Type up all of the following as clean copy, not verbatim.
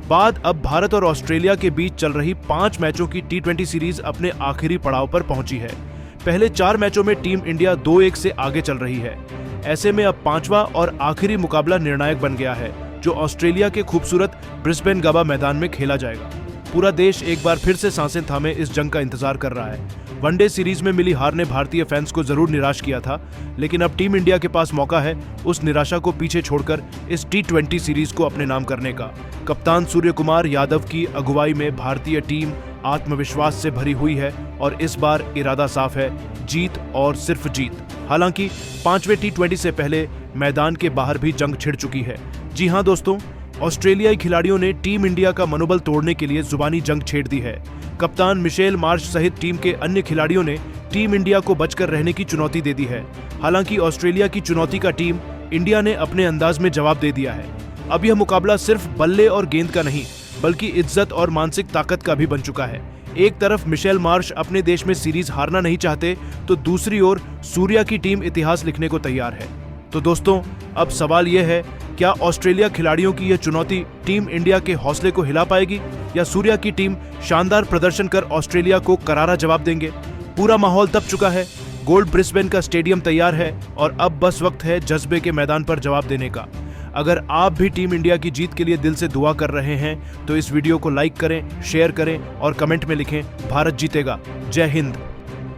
बाद अब भारत और ऑस्ट्रेलिया के बीच चल रही 5 मैचों की टी20 सीरीज अपने आखिरी पड़ाव पर पहुंची है। पहले 4 मैचों में टीम इंडिया 2-1 से आगे चल रही है। ऐसे में अब 5वां और आखिरी मुकाबला निर्णायक बन गया है, जो ऑस्ट्रेलिया के खूबसूरत ब्रिस्बेन गबा मैदान में खेला जाएगा। पूरा देश एक बार फिर से सांसें थामे इस जंग का इंतजार कर रहा है। वनडे सीरीज में मिली हार ने भारतीय फैंस को जरूर निराश किया था, लेकिन अब टीम इंडिया के पास मौका है उस निराशा को पीछे छोड़कर इस टी20 सीरीज को अपने नाम करने का। कप्तान सूर्य कुमार यादव की अगुवाई में भारतीय टीम आत्मविश्वास से भरी हुई है और इस बार इरादा साफ है, जीत और सिर्फ जीत। हालांकि 5वें टी20 से पहले मैदान के बाहर भी जंग छिड़ चुकी है। जी हां दोस्तों, ऑस्ट्रेलियाई खिलाड़ियों ने टीम इंडिया का मनोबल तोड़ने के लिए जुबानी जंग छेड़ दी है। कप्तान मिशेल मार्श सहित टीम के अन्य खिलाड़ियों ने टीम इंडिया को बचकर रहने की चुनौती दे दी है। हालांकि ऑस्ट्रेलिया की चुनौती का टीम इंडिया ने अपने अंदाज में जवाब दे दिया है। अब यह मुकाबला सिर्फ बल्ले और गेंद का नहीं, बल्कि इज्जत और मानसिक ताकत का भी बन चुका है। एक तरफ मिशेल मार्श अपने देश में सीरीज हारना नहीं चाहते, तो दूसरी ओर सूर्या की टीम इतिहास लिखने को तैयार है। तो दोस्तों, अब सवाल यह है, क्या ऑस्ट्रेलिया खिलाड़ियों की यह चुनौती टीम इंडिया के हौसले को हिला पाएगी, या सूर्या की टीम शानदार प्रदर्शन कर ऑस्ट्रेलिया को करारा जवाब देंगे? पूरा माहौल दब चुका है, गोल्ड ब्रिस्बेन का स्टेडियम तैयार है और अब बस वक्त है जज्बे के मैदान पर जवाब देने का। अगर आप भी टीम इंडिया की जीत के लिए दिल से दुआ कर रहे हैं तो इस वीडियो को लाइक करें, शेयर करें और कमेंट में लिखें भारत जीतेगा। जय हिंद।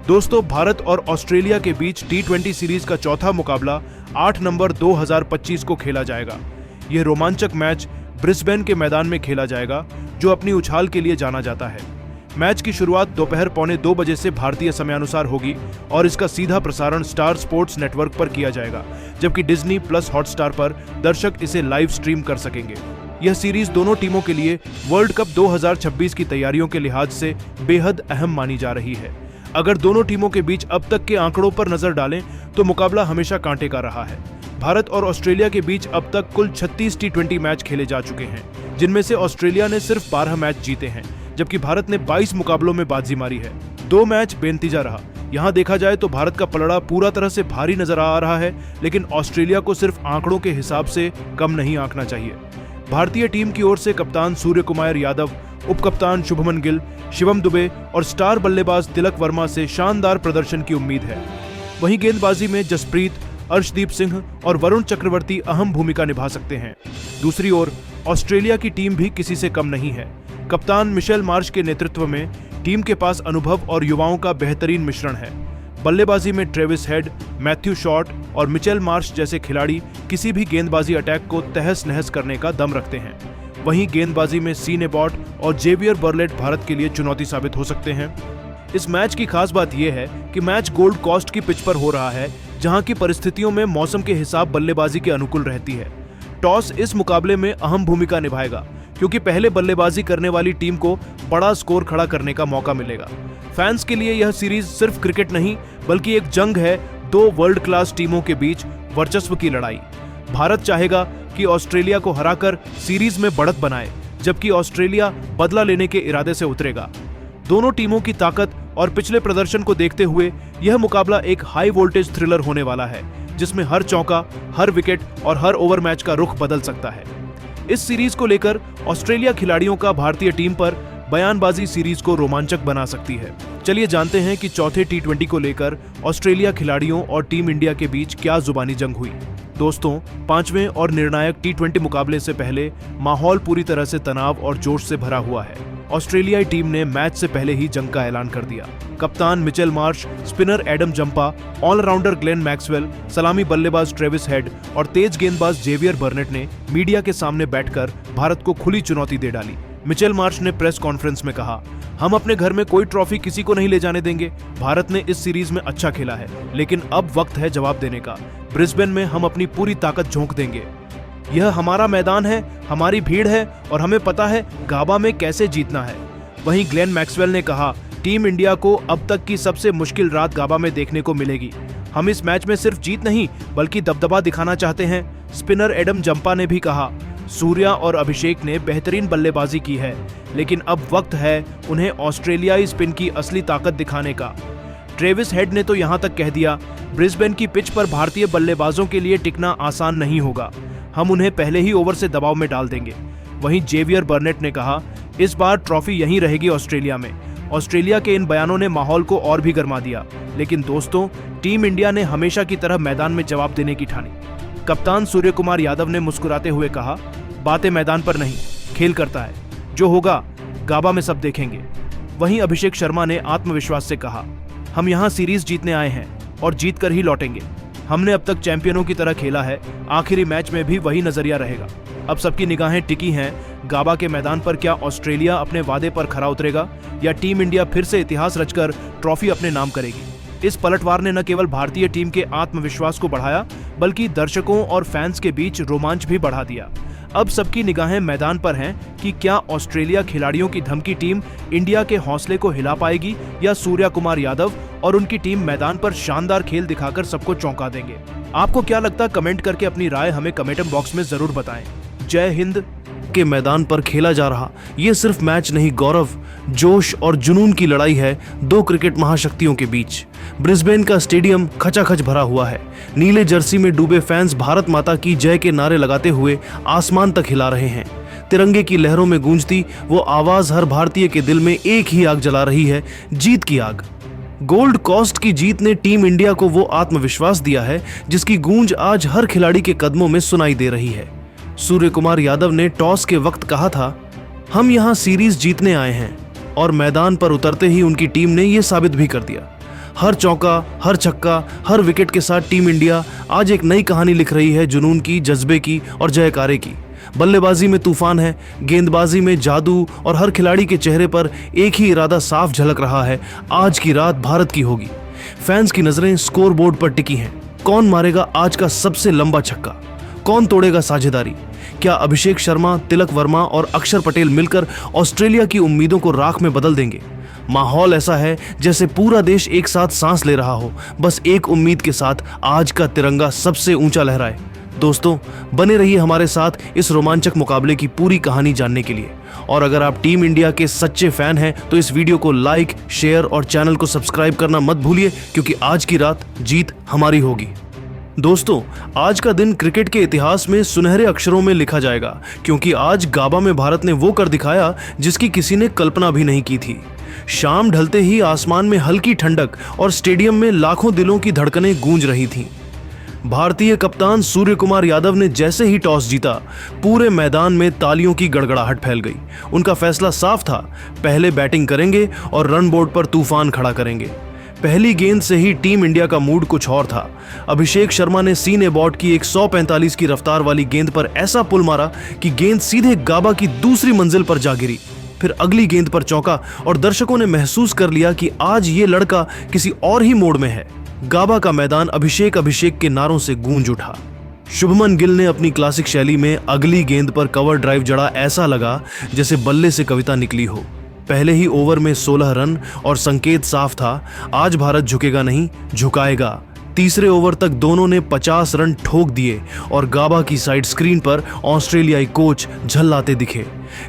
दोस्तों, भारत और ऑस्ट्रेलिया के बीच टी20 सीरीज का चौथा मुकाबला 8 नवंबर 2025 को खेला जाएगा। यह रोमांचक मैच ब्रिस्बेन के मैदान में खेला जाएगा, जो अपनी उछाल के लिए जाना जाता है। मैच की शुरुआत दोपहर 1:45 बजे से भारतीय समयानुसार होगी और इसका सीधा प्रसारण स्टार स्पोर्ट्स नेटवर्क पर किया जाएगा, जबकि डिज्नी प्लस हॉटस्टार पर दर्शक इसे लाइव स्ट्रीम कर सकेंगे। यह सीरीज दोनों टीमों के लिए वर्ल्ड कप 2026 की तैयारियों के लिहाज से बेहद अहम मानी जा रही है। अगर दोनों टीमों के बीच अब तक के आंकड़ों पर नजर डालें तो मुकाबला हमेशा कांटे का रहा है। भारत और ऑस्ट्रेलिया के बीच अब तक कुल 36 टी20 मैच खेले जा चुके हैं, जिनमें से ऑस्ट्रेलिया ने सिर्फ 12 मैच जीते हैं, जबकि भारत ने 22 मुकाबलों में बाजी मारी है। 2 मैच बेनतीजा रहा। यहाँ देखा जाए तो भारत का पलड़ा पूरा तरह से भारी नजर आ रहा है, लेकिन ऑस्ट्रेलिया को सिर्फ आंकड़ों के हिसाब से कम नहीं आंकना चाहिए। भारतीय टीम की ओर से कप्तान सूर्य कुमार यादव, उप कप्तान शुभमन गिल, शिवम दुबे और स्टार बल्लेबाज तिलक वर्मा से शानदार प्रदर्शन की उम्मीद है। वहीं गेंदबाजी में जसप्रीत, अर्शदीप सिंह और वरुण चक्रवर्ती अहम भूमिका निभा सकते हैं। दूसरी ओर ऑस्ट्रेलिया की टीम भी किसी से कम नहीं है। कप्तान मिशेल मार्श के नेतृत्व में टीम के पास अनुभव और युवाओं का बेहतरीन मिश्रण है। बल्लेबाजी में ट्रेविस हेड, मैथ्यू शॉर्ट और मिचेल मार्श जैसे खिलाड़ी किसी भी गेंदबाजी अटैक को तहस नहस करने का दम रखते हैं। वहीं गेंदबाजी में सीन एबॉट और जेवियर बर्लेट भारत के लिए चुनौती साबित हो सकते हैं। इस मैच की खास बात यह है कि मैच गोल्ड कोस्ट की पिच पर हो रहा है, जहां की परिस्थितियों में मौसम के हिसाब बल्लेबाजी के अनुकूल रहती है। टॉस इस मुकाबले में अहम भूमिका निभाएगा, क्योंकि पहले बल्लेबाजी करने वाली टीम को बड़ा स्कोर खड़ा करने का मौका मिलेगा। फैंस के लिए यह सीरीज सिर्फ क्रिकेट नहीं, बल्कि एक जंग है 2 वर्ल्ड क्लास टीमों के बीच वर्चस्व की लड़ाई। भारत चाहेगा कि ऑस्ट्रेलिया को हराकर सीरीज में बढ़त बनाए, जबकि ऑस्ट्रेलिया बदला लेने के इरादे से उतरेगा। दोनों टीमों की ताकत और पिछले प्रदर्शन को देखते हुए यह मुकाबला एक हाई वोल्टेज थ्रिलर होने वाला है, जिसमें हर चौका, हर विकेट और हर ओवर मैच का रुख बदल सकता है। इस सीरीज को लेकर ऑस्ट्रेलिया खिलाड़ियों का भारतीय टीम पर बयानबाजी सीरीज को रोमांचक बना सकती है। चलिए जानते हैं कि चौथे टी20 को लेकर ऑस्ट्रेलिया खिलाड़ियों और टीम इंडिया के बीच क्या जुबानी जंग हुई। दोस्तों, 5वें और निर्णायक टी20 मुकाबले से पहले माहौल पूरी तरह से तनाव और जोश से भरा हुआ है। ऑस्ट्रेलियाई टीम ने मैच से पहले ही जंग का ऐलान कर दिया। कप्तान Mitchell Marsh, spinner Adam Zampa, allrounder Glenn Maxwell, सलामी बल्लेबाज ट्रेविस हेड और तेज गेंदबाज जेवियर बर्नेट ने मीडिया के सामने बैठकर भारत को खुली चुनौती दे डाली। मिचेल मार्श ने प्रेस कॉन्फ्रेंस में कहा, हम अपने घर में कोई ट्रॉफी किसी को नहीं ले जाने देंगे। भारत ने इस सीरीज में अच्छा खेला है, लेकिन अब वक्त है जवाब देने का। ब्रिस्बेन में हम अपनी पूरी ताकत झोंक देंगे। यह हमारा मैदान है, हमारी भीड़ है और हमें पता है गाबा में कैसे जीतना है। वहीं ग्लेन मैक्सवेल ने कहा, टीम इंडिया को अब तक की सबसे मुश्किल रात गाबा में देखने को मिलेगी। हम इस मैच में सिर्फ जीत नहीं बल्कि दबदबा दिखाना चाहते हैं। स्पिनर एडम जंपा ने भी कहा, सूर्या और अभिषेक ने बेहतरीन बल्लेबाजी की है, लेकिन अब वक्त है उन्हें ऑस्ट्रेलियाई स्पिन की असली ताकत दिखाने का। ट्रेविस हेड ने तो यहां तक कह दिया, ब्रिस्बेन की पिच पर भारतीय बल्लेबाजों के लिए टिकना आसान नहीं होगा। हम उन्हें पहले ही ओवर से दबाव में डाल देंगे। वहीं जेवियर बर्नेट ने कहा, इस बार ट्रॉफी यहीं रहेगी ऑस्ट्रेलिया में। ऑस्ट्रेलिया के इन बयानों ने माहौल को और भी गर्मा दिया, लेकिन दोस्तों, टीम इंडिया ने हमेशा की तरह मैदान में जवाब देने की ठानी। कप्तान सूर्य कुमार यादव ने मुस्कुराते हुए कहा, बातें मैदान पर नहीं, खेल करता है, जो होगा गाबा में सब देखेंगे। वहीं अभिषेक शर्मा ने आत्मविश्वास से कहा, हम यहाँ सीरीज जीतने आए हैं और जीत कर ही लौटेंगे। हमने अब तक चैंपियनों की तरह खेला है, आखिरी मैच में भी वही नजरिया रहेगा। अब सबकी निगाहें टिकी हैं गाबा के मैदान पर। क्या ऑस्ट्रेलिया अपने वादे पर खरा उतरेगा या टीम इंडिया फिर से इतिहास रचकर ट्रॉफी अपने नाम करेगी? इस पलटवार ने न केवल भारतीय टीम के आत्मविश्वास को बढ़ाया, बल्कि दर्शकों और फैंस के बीच रोमांच भी बढ़ा दिया। अब सबकी निगाहें मैदान पर हैं कि क्या ऑस्ट्रेलिया खिलाड़ियों की धमकी टीम इंडिया के हौसले को हिला पाएगी या सूर्य कुमार यादव और उनकी टीम मैदान पर शानदार खेल दिखाकर सबको चौंका देंगे। आपको क्या लगता है? कमेंट करके अपनी राय हमें कमेंट बॉक्स में जरूर बताएं। जय हिंद। के मैदान पर खेला जा रहा ये सिर्फ मैच नहीं गौरव, जोश और जुनून की लड़ाई है दो क्रिकेट महाशक्तियों के बीच। ब्रिस्बेन का स्टेडियम खचाखच भरा हुआ है। नीले जर्सी में डूबे फैंस भारत माता की जय के नारे लगाते हुए आसमान तक हिला रहे हैं। तिरंगे की लहरों में गूंजती वो आवाज हर भारतीय के दिल में एक ही आग जला रही है, जीत की आग। गोल्ड कोस्ट की जीत ने टीम इंडिया को वो आत्मविश्वास दिया है जिसकी गूंज आज हर खिलाड़ी के कदमों में सुनाई दे रही है। सूर्य कुमार यादव ने टॉस के वक्त कहा था, हम यहाँ सीरीज जीतने आए हैं, और मैदान पर उतरते ही उनकी टीम ने ये साबित भी कर दिया। हर चौका, हर छक्का, हर विकेट के साथ टीम इंडिया आज एक नई कहानी लिख रही है, जुनून की, जज्बे की और जयकारे की। बल्लेबाजी में तूफान है, गेंदबाजी में जादू, और हर खिलाड़ी के चेहरे पर एक ही इरादा साफ झलक रहा है, आज की रात भारत की होगी। फैंस की नजरें स्कोर बोर्ड पर टिकी हैं। कौन मारेगा आज का सबसे लंबा छक्का? कौन तोड़ेगा साझेदारी? क्या अभिषेक शर्मा, तिलक वर्मा और अक्षर पटेल मिलकर ऑस्ट्रेलिया की उम्मीदों को राख में बदल देंगे? माहौल ऐसा है जैसे पूरा देश एक साथ सांस ले रहा हो, बस एक उम्मीद के साथ, आज का तिरंगा सबसे ऊंचा लहराए। दोस्तों, बने रहिए हमारे साथ इस रोमांचक मुकाबले की पूरी कहानी जानने के लिए। और अगर आप टीम इंडिया के सच्चे फैन हैं तो इस वीडियो को लाइक, शेयर और चैनल को सब्सक्राइब करना मत भूलिए, क्योंकि आज की रात जीत हमारी होगी। दोस्तों, आज का दिन क्रिकेट के इतिहास में सुनहरे अक्षरों में लिखा जाएगा, क्योंकि आज गाबा में भारत ने वो कर दिखाया जिसकी किसी ने कल्पना भी नहीं की थी। शाम ढलते ही आसमान में हल्की ठंडक और स्टेडियम में लाखों दिलों की धड़कनें गूंज रही थीं। भारतीय कप्तान सूर्य कुमार यादव ने जैसे ही टॉस जीता, पूरे मैदान में तालियों की गड़गड़ाहट फैल गई। उनका फैसला साफ था, पहले बैटिंग करेंगे और रन बोर्ड पर तूफान खड़ा करेंगे। पहली गेंद से ही टीम इंडिया का मूड कुछ और था। अभिषेक शर्मा ने सीने बॉट की एक 145 की रफ्तार वाली गेंद पर ऐसा पुल मारा कि गेंद सीधे गाबा की दूसरी मंजिल पर जा गिरी। फिर अगली गेंद पर चौका और दर्शकों ने महसूस कर लिया कि आज ये लड़का किसी और ही मोड में है। गाबा का मैदान अभिषेक के नारों से गूंज उठा। शुभमन गिल ने अपनी क्लासिक शैली में अगली गेंद पर कवर ड्राइव जड़ा, ऐसा लगा जैसे बल्ले से कविता निकली हो। पहले ही ओवर में 16 रन और संकेत साफ था, आज भारत झुकेगा नहीं, झुकाएगा। तीसरे ओवर तक दोनों ने 50 रन ठोक दिए और गाबा की साइड स्क्रीन पर ऑस्ट्रेलियाई कोच झल्लाते दिखे।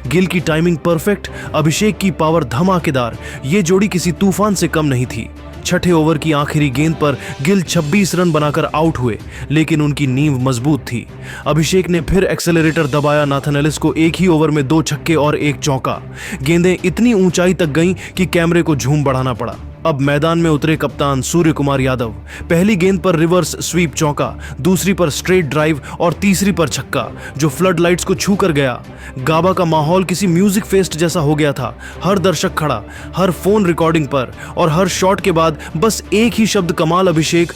गिल की टाइमिंग परफेक्ट, अभिषेक की पावर धमाकेदार, ये जोड़ी किसी तूफान से कम नहीं थी। छठे ओवर की आखिरी गेंद पर गिल 26 रन बनाकर आउट हुए, लेकिन उनकी नींव मजबूत थी। अभिषेक ने फिर एक्सेलरेटर दबाया, नाथन एलिस को एक ही ओवर में 2 छक्के और 1 चौका। गेंदें इतनी ऊंचाई तक गईं कि कैमरे को झूम बढ़ाना पड़ा। अब मैदान में उतरे कप्तान सूर्य कुमार यादव। पहली गेंद पर रिवर्स स्वीप चौका, दूसरी पर स्ट्रेट ड्राइव और तीसरी पर छक्का जो फ्लड लाइट्स को छू कर गया। गाबा का माहौल किसी म्यूजिक फेस्ट जैसा हो गया था। हर दर्शक खड़ा, हर फोन रिकॉर्डिंग पर, और हर शॉट के बाद बस एक ही शब्द कमाल अभिषेक